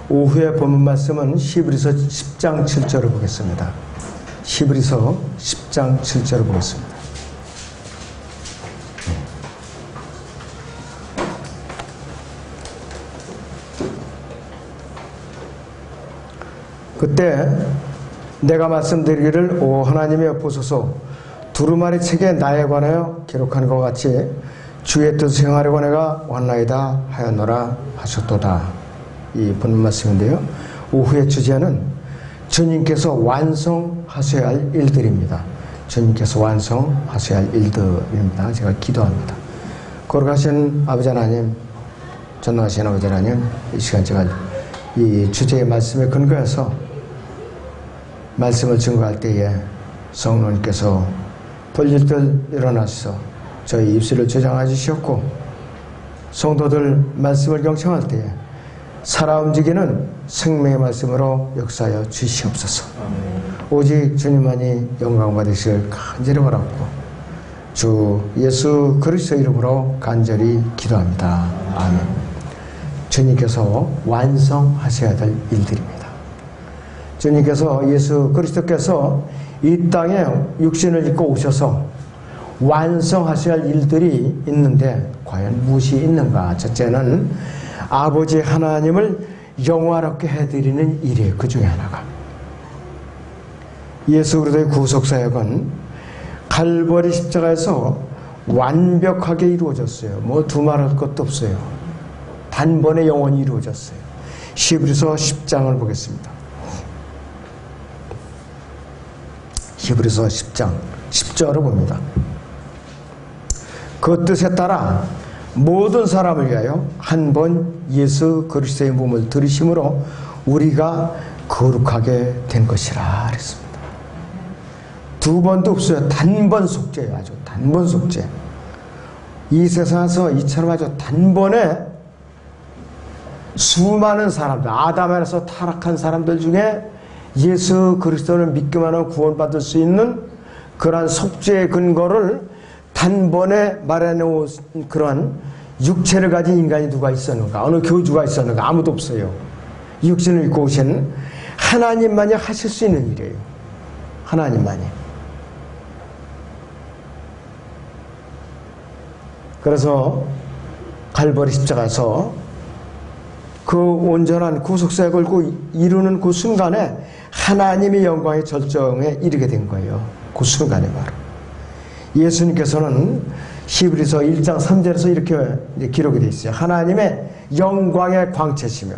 오후의 본문 말씀은 히브리서 10장 7절을 보겠습니다. 히브리서 10장 7절을 보겠습니다. 그때 내가 말씀드리기를 오 하나님이여 보소서 두루마리 책에 나에 관하여 기록한 것 같이 주의 뜻을 행하려고 내가 왔나이다 하였노라 하셨도다. 이 본문 말씀인데요. 오후의 주제는 주님께서 완성하셔야 할 일들입니다. 주님께서 완성하셔야 할 일들입니다. 제가 기도합니다. 거룩하신 아버지 하나님, 전능하신 아버지 하나님, 이 시간 제가 이 주제의 말씀에 근거해서 말씀을 증거할 때에 성령님께서 볼일들 일어나셔서 저희 입술을 조장해 주셨고 성도들 말씀을 경청할 때에 살아 움직이는 생명의 말씀으로 역사하여 주시옵소서. 오직 주님만이 영광 받으실 간절히 바랍고 주 예수 그리스도 이름으로 간절히 기도합니다. 아멘. 주님께서 완성하셔야 될 일들입니다. 주님께서 예수 그리스도께서 이 땅에 육신을 입고 오셔서 완성하셔야 할 일들이 있는데 과연 무엇이 있는가? 첫째는 아버지 하나님을 영화롭게 해드리는 일이에요. 그 중에 하나가 예수 그리스도의 구속사역은 갈보리 십자가에서 완벽하게 이루어졌어요. 뭐 두말할 것도 없어요. 단번에 영원히 이루어졌어요. 히브리서 10장을 보겠습니다. 히브리서 10장 10절을 봅니다. 그 뜻에 따라 모든 사람을 위하여 한 번 예수 그리스도의 몸을 들이심으로 우리가 거룩하게 된 것이라 그랬습니다. 두 번도 없어요. 단번 속죄예요. 아주 단번 속죄. 이 세상에서 이처럼 아주 단번에 수많은 사람들, 아담에서 타락한 사람들 중에 예수 그리스도를 믿기만 하면 구원받을 수 있는 그러한 속죄의 근거를 단번에 마련해온 그러한 육체를 가진 인간이 누가 있었는가? 어느 교주가 있었는가? 아무도 없어요. 육신을 입고 오신 하나님만이 하실 수 있는 일이에요. 하나님만이. 그래서 갈보리 십자가에서 그 온전한 구속사역을 걸고 이루는 그 순간에 하나님의 영광의 절정에 이르게 된 거예요. 그 순간에 바로. 예수님께서는 히브리서 1장 3절에서 이렇게 기록이 되어 있어요. 하나님의 영광의 광채시며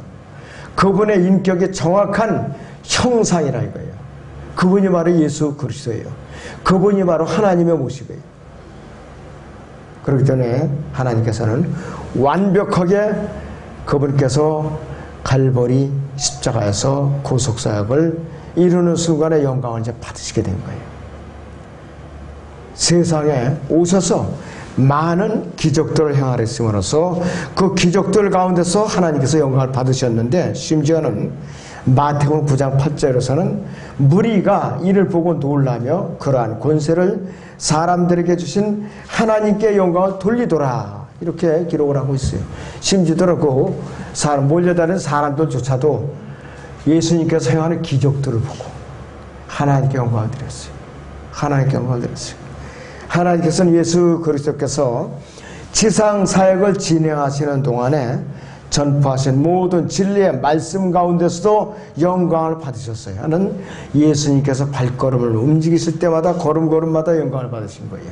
그분의 인격의 정확한 형상이라 이거예요. 그분이 바로 예수 그리스도예요. 그분이 바로 하나님의 모습이에요. 그렇기 때문에 하나님께서는 완벽하게 그분께서 갈보리 십자가에서 구속사역을 이루는 순간에 영광을 이제 받으시게 된 거예요. 세상에 오셔서 많은 기적들을 행하셨음으로써 그 기적들 가운데서 하나님께서 영광을 받으셨는데 심지어는 마태복음 9장 8절에서는 무리가 이를 보고 놀라며 그러한 권세를 사람들에게 주신 하나님께 영광을 돌리더라 이렇게 기록을 하고 있어요. 심지어는 그 사람 몰려다니는 사람들조차도 예수님께서 행하는 기적들을 보고 하나님께 영광을 드렸어요. 하나님께 영광을 드렸어요. 하나님께서는 예수 그리스도께서 지상 사역을 진행하시는 동안에 전파하신 모든 진리의 말씀 가운데서도 영광을 받으셨어요. 하는 예수님께서 발걸음을 움직이실 때마다 걸음걸음마다 영광을 받으신 거예요.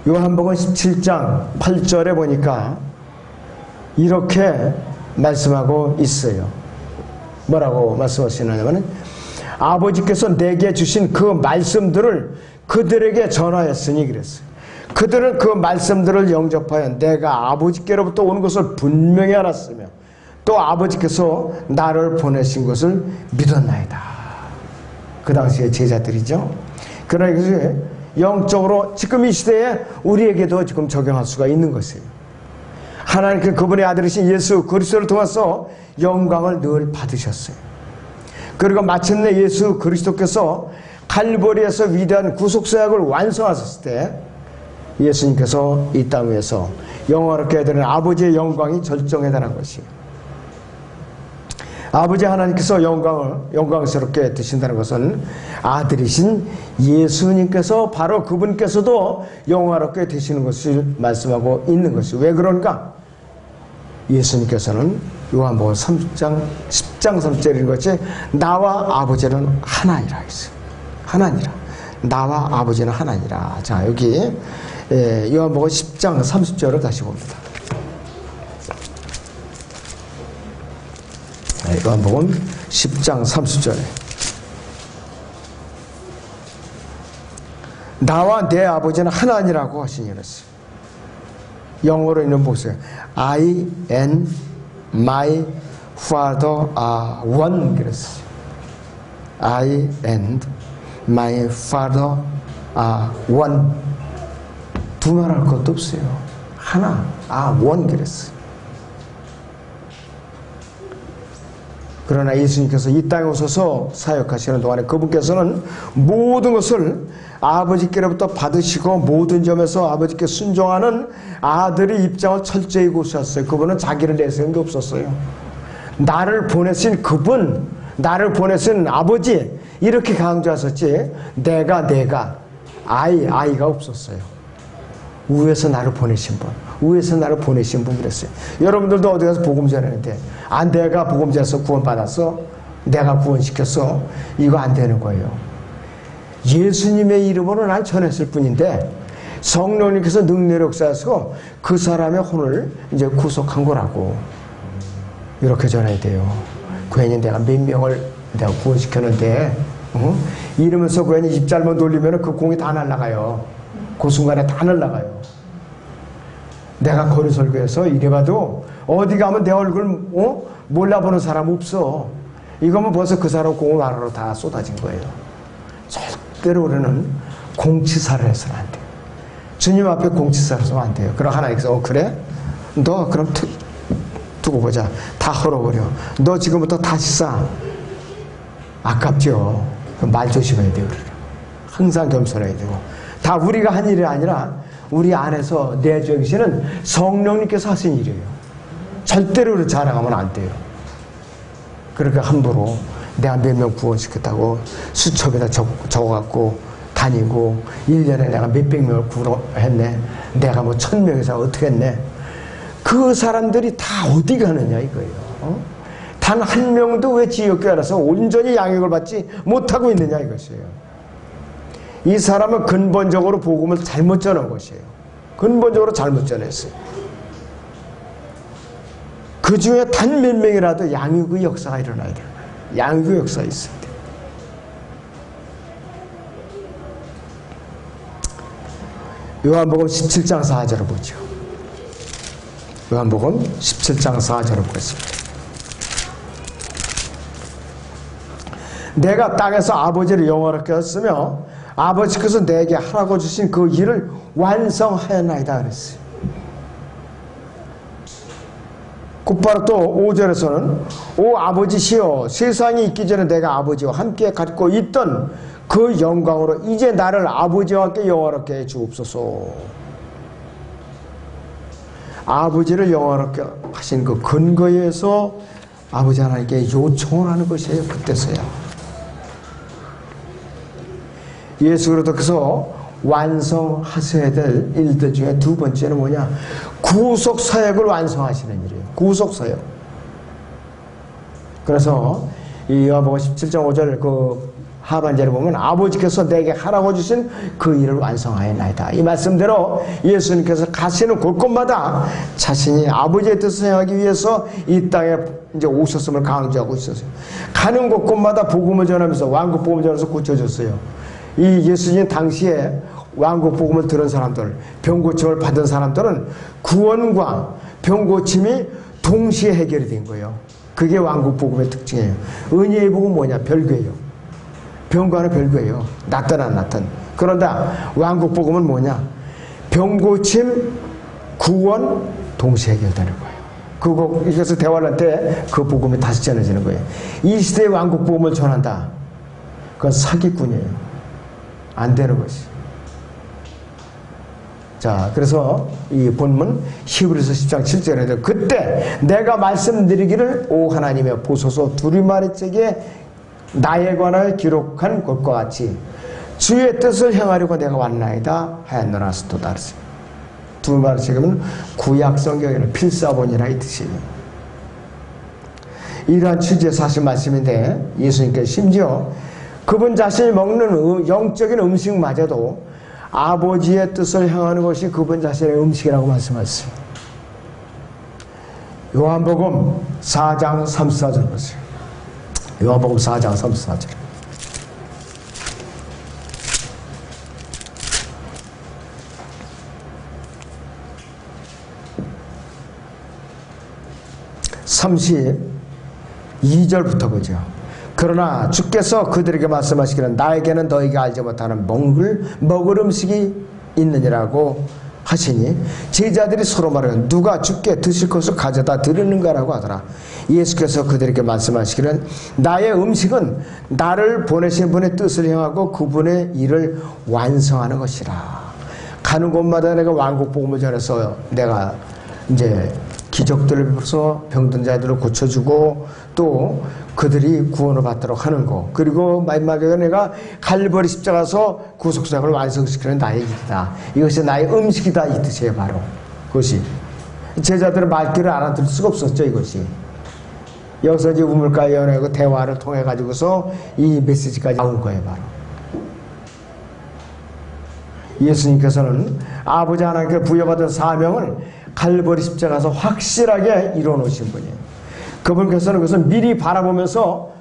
요한복음 17장 8절에 보니까 이렇게 말씀하고 있어요. 뭐라고 말씀하시느냐면 아버지께서 내게 주신 그 말씀들을 그들에게 전하였으니 그랬어요. 그들은 그 말씀들을 영접하여 내가 아버지께로부터 오는 것을 분명히 알았으며 또 아버지께서 나를 보내신 것을 믿었나이다. 그 당시에 제자들이죠. 그러나 이것이 영적으로 지금 이 시대에 우리에게도 지금 적용할 수가 있는 것이에요. 하나님께 그분의 아들이신 예수 그리스도를 통해서 영광을 늘 받으셨어요. 그리고 마침내 예수 그리스도께서 갈보리에서 위대한 구속사역을 완성하셨을 때 예수님께서 이 땅 위에서 영화롭게 해야 되는 아버지의 영광이 절정에 달한 것이에요. 아버지 하나님께서 영광스럽게 드신다는 것은 아들이신 예수님께서 바로 그분께서도 영화롭게 되시는 것을 말씀하고 있는 것이에요. 왜 그런가? 예수님께서는 요한복음 10장 3절인 것이 나와 아버지는 하나이라 했어요. 하나니라. 나와 아버지는 하나니라. 자, 여기 요한복음 10장 30절을 다시 봅니다. 요한복음 10장 30절에 나와 내 아버지는 하나니라고 하시니 그랬어요. 영어로 있는 보세요. I and my father are one 그랬어요. I and my father are one. 두말할 것도 없어요. 하나, one 그랬어요. 그러나 예수님께서 이 땅에 오셔서 사역하시는 동안에 그분께서는 모든 것을 아버지께로부터 받으시고 모든 점에서 아버지께 순종하는 아들의 입장을 철저히 고수하셨어요. 그분은 자기를 내세운 게 없었어요. 나를 보내신 그분, 나를 보내신 아버지 이렇게 강조하셨지 내가 아이가 없었어요. 위에서 나를 보내신 분, 위에서 나를 보내신 분 그랬어요. 여러분들도 어디 가서 복음 전하는데 내가 복음 전해서 구원받았어? 내가 구원시켰어? 이거 안 되는 거예요. 예수님의 이름으로 난 전했을 뿐인데 성령님께서 능력을 역사하시고 그 사람의 혼을 이제 구속한 거라고 이렇게 전해야 돼요. 괜히 내가 몇 명을 내가 구원시켰는데 이러면서 괜히 입 잘못 돌리면 그 공이 다 날아가요. 그 순간에 다 날아가요. 내가 거리 설교해서 이래봐도 어디 가면 내 얼굴 몰라보는 사람 없어. 이거면 벌써 그 사람 공을 나라로 다 쏟아진 거예요. 절대로 우리는 공치사를 해서는 안 돼요. 주님 앞에 공치사를 해서는 안 돼요. 그럼 하나님께서 그래? 너 그럼 두고 보자. 다 헐어버려. 너 지금부터 다시 싸. 아깝죠. 말 조심해야 돼요. 우리는. 항상 겸손해야 되고. 다 우리가 한 일이 아니라 우리 안에서 내주에 계시는 성령님께서 하신 일이에요. 절대로 자랑하면 안 돼요. 그러니까 함부로 내가 몇 명 구원시켰다고 수첩에다 적어갖고 다니고 1년에 내가 몇백 명을 구원했네. 내가 뭐 1000명에서 어떻게 했네. 그 사람들이 다 어디 가느냐 이거예요. 단 한 명도 왜 지역교회 안에서 온전히 양육을 받지 못하고 있느냐 이것이에요. 이 사람은 근본적으로 복음을 잘못 전한 것이에요. 근본적으로 잘못 전했어요. 그 중에 단 몇 명이라도 양육의 역사가 일어나야 돼요. 양육의 역사가 있어야 돼요. 요한복음 17장 4절을 보죠. 요한복음 17장 4절을 보겠습니다. 내가 땅에서 아버지를 영원하게 하였으며 아버지께서 내게 하라고 주신 그 일을 완성하였나이다 그랬어요. 곧바로 또 5절에서는 오 아버지시여 세상이 있기 전에 내가 아버지와 함께 갖고 있던 그 영광으로 이제 나를 아버지와 함께 영원하게 해 주옵소서. 아버지를 영원하게 하신 그 근거에서 아버지 하나님께 요청을 하는 것이에요. 그때서야. 예수 그리스도께서 완성하셔야 될 일들 중에 두 번째는 뭐냐? 구속 사역을 완성하시는 일이에요. 구속 사역. 그래서 이 요한복음 17장 5절 그 하반절에 보면 아버지께서 내게 하라고 주신 그 일을 완성하였나이다. 이 말씀대로 예수님께서 가시는 곳곳마다 자신이 아버지의 뜻을 행하기 위해서 이 땅에 이제 오셨음을 강조하고 있었어요. 가는 곳곳마다 복음을 전하면서 왕국 복음을 전하면서 고쳐줬어요. 이 예수님 당시에 왕국 복음을 들은 사람들, 병고침을 받은 사람들은 구원과 병고침이 동시에 해결이 된 거예요. 그게 왕국 복음의 특징이에요. 은혜의 복음은 뭐냐? 별개예요. 병과는 별개예요. 낫든 안 낫든. 그런다 왕국 복음은 뭐냐? 병고침, 구원 동시에 해결되는 거예요. 이것을 대환란 때 그 복음이 다시 전해지는 거예요. 이 시대의 왕국 복음을 전한다. 그건 사기꾼이에요. 안 되는 것이. 자, 그래서 이 본문 히브리서 10장 7절에 그때 내가 말씀드리기를 오 하나님의 보소서 두루마리 책에 나에 관하여 기록한 것과 같이 주의 뜻을 행하려고 내가 왔나이다 하였노라 스도다. 두루마리 책은 구약 성경에는 필사본이라 이 뜻이에요. 이러한 취지에서 하신 말씀인데 예수님께서 심지어 그분 자신이 먹는 영적인 음식마저도 아버지의 뜻을 행하는 것이 그분 자신의 음식이라고 말씀하셨습니다. 요한복음 4장 34절 보세요. 요한복음 4장 34절. (32절부터) 보죠. 그러나 주께서 그들에게 말씀하시기를 나에게는 너희가 알지 못하는 먹을 음식이 있느니라고 하시니 제자들이 서로 말하여 누가 주께 드실 것을 가져다 드리는가라고 하더라. 예수께서 그들에게 말씀하시기를 나의 음식은 나를 보내신 분의 뜻을 행하고 그분의 일을 완성하는 것이라. 가는 곳마다 내가 왕국복음을 전해서 내가 이제 기적들을 베풀어서 병든 자들을 고쳐주고 또 그들이 구원을 받도록 하는 것, 그리고 마지막에 내가 갈보리 십자가서 구속사역을 완성시키는 나의 일이다. 이것이 나의 음식이다 이 뜻이에요. 바로 그것이 제자들은 말귀를 알아들을 수가 없었죠. 이것이 여기서 이제 우물가 연애하고 대화를 통해 가지고서 이 메시지까지 나온 거예요. 바로 예수님께서는 아버지 하나님께 부여받은 사명을 갈보리 십자가에서 확실하게 이뤄놓으신 분이에요. 그분께서는 그것을 미리 바라보면서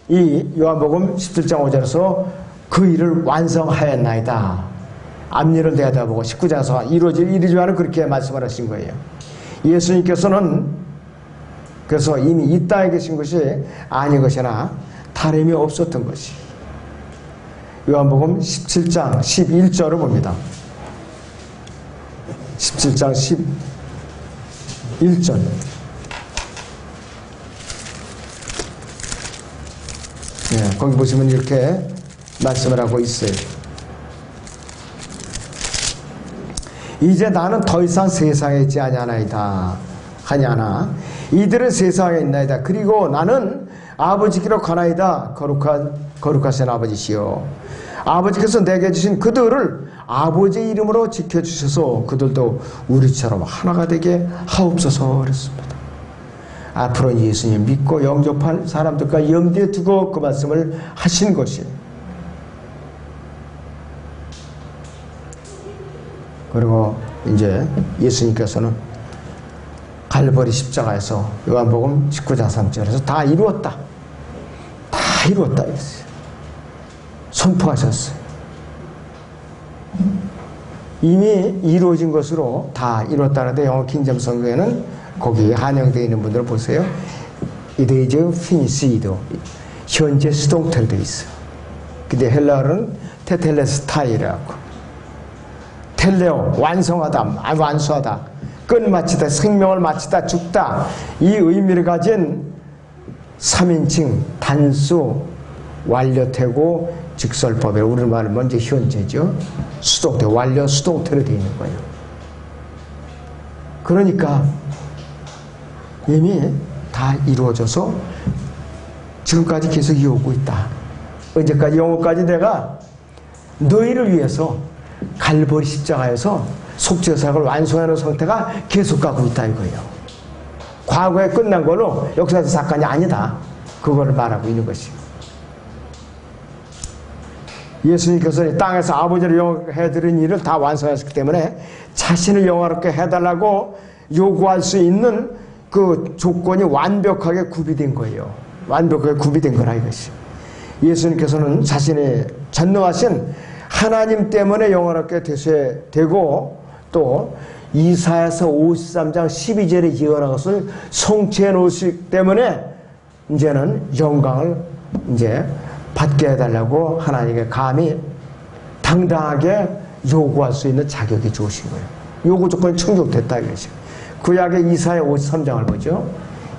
이 요한복음 17장 5절에서 그 일을 완성하였나이다. 앞일을 내다보고 19장에서 이루어질 일이지만 그렇게 말씀을 하신 거예요. 예수님께서는 그래서 이미 이 땅에 계신 것이 아닌 것이나 다름이 없었던 것이. 요한복음 17장 11절을 봅니다. 17장 11절. 네, 거기 보시면 이렇게 말씀을 하고 있어요. 이제 나는 더 이상 세상에 있지 아니하나이다 하냐나 이들은 세상에 있나이다. 그리고 나는 아버지께로 가나이다. 거룩하신 아버지시여 아버지께서 내게 주신 그들을 아버지의 이름으로 지켜주셔서 그들도 우리처럼 하나가 되게 하옵소서 그랬습니다. 앞으로 예수님 믿고 영접할 사람들과 염두에 두고 그 말씀을 하신 것이에요. 그리고 이제 예수님께서는 갈보리 십자가에서 요한복음 19장 3절에서 다 이루었다. 다 이루었다 이랬어요. 선포하셨어요. 이미 이루어진 것으로 다 이뤘다는데 영어 킹제임 성경에는 거기 한영되어 있는 분들 보세요. It is finished. 현재 수동태로 되어 있어요. 근데 헬라어는 테텔레스타이라고. 텔레오, 완성하다, 완수하다, 끝마치다, 생명을 마치다, 죽다. 이 의미를 가진 3인칭 단수 완료태고 직설법에 우리말로 먼저 현재죠. 수동태, 완료 수동태로 되어 있는 거예요. 그러니까 이미 다 이루어져서 지금까지 계속 이어오고 있다. 언제까지? 영원까지 내가 너희를 위해서 갈보리 십자가에서 속죄사역을 완수하는 상태가 계속 가고 있다 이거예요. 과거에 끝난 걸로 역사적 사건이 아니다. 그거를 말하고 있는 것이에요. 예수님께서 이 땅에서 아버지를 영화해드린 일을 다 완성하셨기 때문에 자신을 영화롭게 해달라고 요구할 수 있는 그 조건이 완벽하게 구비된 거예요. 완벽하게 구비된 거라 이것이. 예수님께서는 자신의 전능하신 하나님 때문에 영화롭게 되고 또 이사야서 53장 12절에 예언한 것을 성취해 놓으시기 때문에 이제는 영광을 이제 받게 해달라고 하나님께 감히 당당하게 요구할 수 있는 자격이 주어진 거예요. 요구 조건이 충족됐다 이것이. 구약의 이사야 53장을 보죠.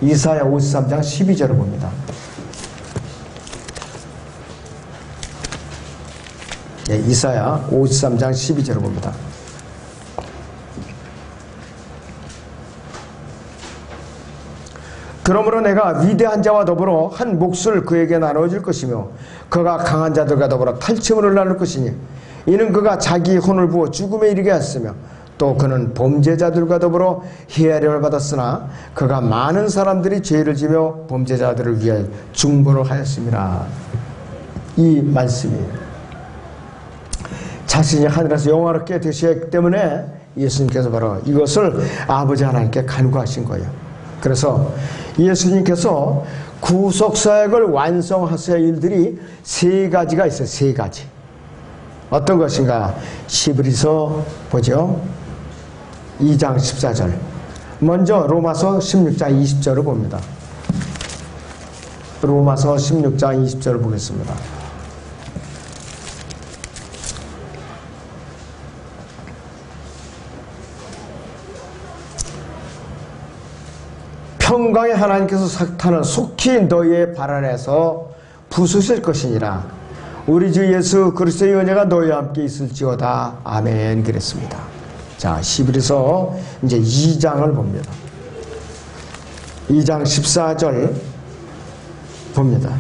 이사야 53장 12절을 봅니다. 네, 이사야 53장 12절을 봅니다. 그러므로 내가 위대한 자와 더불어 한 몫을 그에게 나눠줄 것이며 그가 강한 자들과 더불어 탈취물을 나눌 것이니 이는 그가 자기 혼을 부어 죽음에 이르게 하였으며 또 그는 범죄자들과 더불어 헤아림을 받았으나 그가 많은 사람들이 죄를 지며 범죄자들을 위하여 중보를 하였습니다. 이 말씀이에요. 자신이 하늘에서 영화롭게 되셨기 때문에 예수님께서 바로 이것을 아버지 하나님께 간구하신 거예요. 그래서 예수님께서 구속사역을 완성하셔야 할 일들이 세 가지가 있어요. 세 가지. 어떤 것인가? 히브리서 보죠. 2장 14절. 먼저 로마서 16장 20절을 봅니다. 로마서 16장 20절을 보겠습니다. 평강의 하나님께서 사탄을 속히 너희의 발 아래에서 부수실 것이니라. 우리 주 예수 그리스도의 은혜가 너희와 함께 있을지어다. 아멘. 그랬습니다. 자, 히브리서 이제 2장을 봅니다. 2장 14절 봅니다.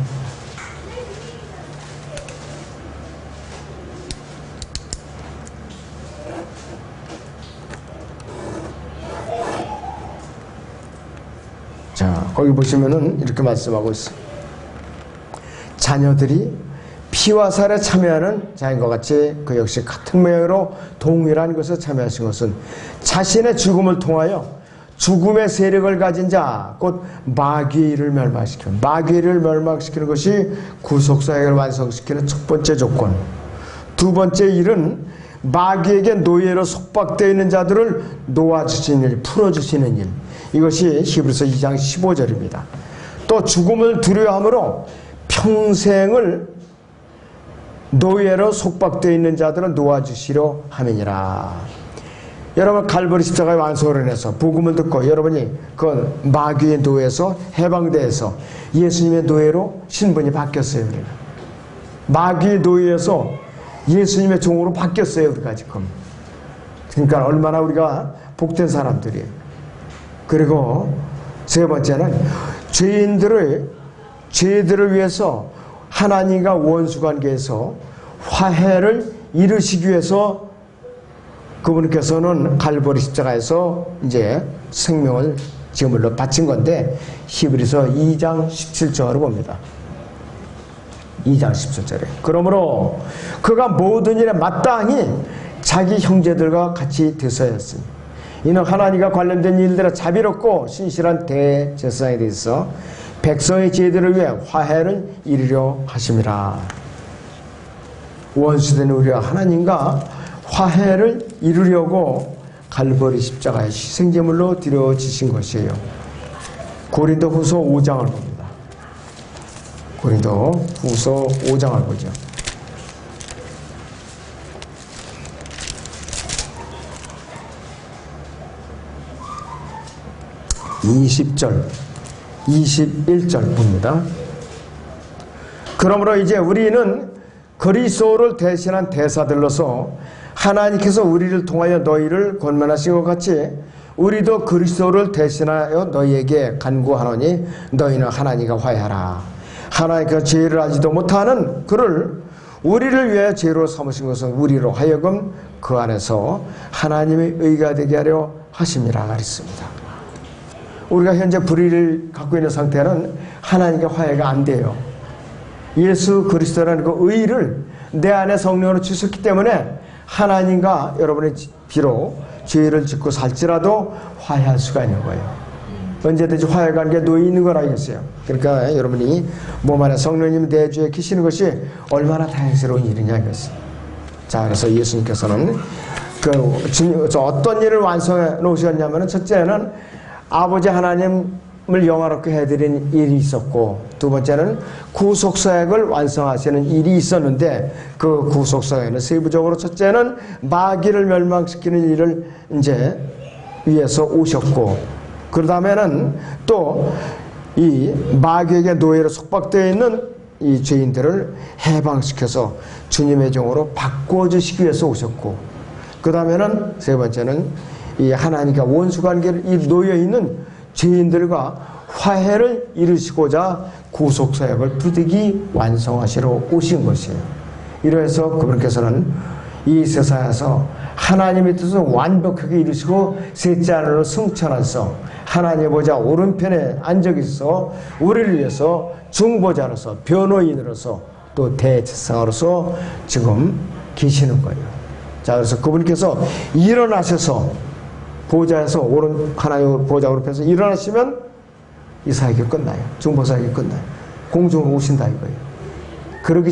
자, 거기 보시면은 이렇게 말씀하고 있어요. 자녀들이 피와 살에 참여하는 자인과 같이 그 역시 같은 모양으로 동일한 것에 참여하신 것은 자신의 죽음을 통하여 죽음의 세력을 가진 자, 곧 마귀의 일을 멸망시키는, 마귀의 일을 멸망시키는 것이 구속사역을 완성시키는 첫 번째 조건. 두 번째 일은 마귀에게 노예로 속박되어 있는 자들을 놓아주시는 일, 풀어주시는 일. 이것이 히브리서 2장 15절입니다. 또 죽음을 두려워함으로 평생을 노예로 속박되어 있는 자들을 놓아주시려 함이니라. 여러분, 갈보리 십자가의 완성을 인해서 복음을 듣고 여러분이 그 마귀의 노예에서 해방돼서 예수님의 노예로 신분이 바뀌었어요. 우리가. 마귀의 노예에서 예수님의 종으로 바뀌었어요. 우리가 지금. 그러니까 얼마나 우리가 복된 사람들이에요. 그리고 세 번째는 죄인들을 위해서 하나님과 원수관계에서 화해를 이루시기 위해서 그분께서는 갈보리 십자가에서 이제 생명을 제물로 바친 건데 히브리서 2장 17절을 봅니다. 2장 17절에 그러므로 그가 모든 일에 마땅히 자기 형제들과 같이 대서였으니 이는 하나님과 관련된 일들에 자비롭고 신실한 대제사장에 대해서 백성의 죄들을 위해 화해를 이루려 하심이라. 원수된 우리가 하나님과 화해를 이루려고 갈보리 십자가의 희생제물로 드려지신 것이에요. 고린도후서 5장을 봅니다. 고린도후서 5장을 보죠. 20절 21절 봅니다. 그러므로 이제 우리는 그리스도를 대신한 대사들로서 하나님께서 우리를 통하여 너희를 권면하신 것 같이 우리도 그리스도를 대신하여 너희에게 간구하노니 너희는 하나님과 화해하라. 하나님께서 죄를 알지도 못하는 그를 우리를 위해 죄로 삼으신 것은 우리로 하여금 그 안에서 하나님의 의가 되게 하려 하심이라 그랬습니다. 우리가 현재 불의를 갖고 있는 상태는 하나님과 화해가 안 돼요. 예수 그리스도라는 그 의를 내 안에 성령으로 주셨기 때문에 하나님과 여러분이 비록 죄를 짓고 살지라도 화해할 수가 있는 거예요. 언제든지 화해 관계에 놓여 있는 걸 알겠어요. 그러니까 여러분이 몸 안에 성령님 내주에 계시는 것이 얼마나 다행스러운 일이냐 이것이. 자, 그래서 예수님께서는 어떤 일을 완성해 놓으셨냐면은 첫째는 아버지 하나님을 영화롭게 해드린 일이 있었고, 두 번째는 구속사역을 완성하시는 일이 있었는데 그 구속사역에는 세부적으로 첫째는 마귀를 멸망시키는 일을 이제 위해서 오셨고, 그 다음에는 또 이 마귀에게 노예로 속박되어 있는 이 죄인들을 해방시켜서 주님의 종으로 바꿔주시기 위해서 오셨고, 그 다음에는 세 번째는 이 하나님과 원수관계를 놓여 있는 죄인들과 화해를 이루시고자 구속사역을 부득이 완성하시러 오신 것이에요. 이래서 그분께서는 이 세상에서 하나님의 뜻을 완벽하게 이루시고 셋째 하늘로 승천하셔서 하나님의 보좌 오른편에 앉아 계셔서 우리를 위해서 중보자로서 변호인으로서 또 대제사장으로서 지금 계시는 거예요. 자, 그래서 그분께서 일어나셔서 보좌에서 하나님의 보좌 오른편에서 일어나시면 이 사역이 끝나요. 중보사역이 끝나요. 공중으로 오신다 이거예요. 그러기 전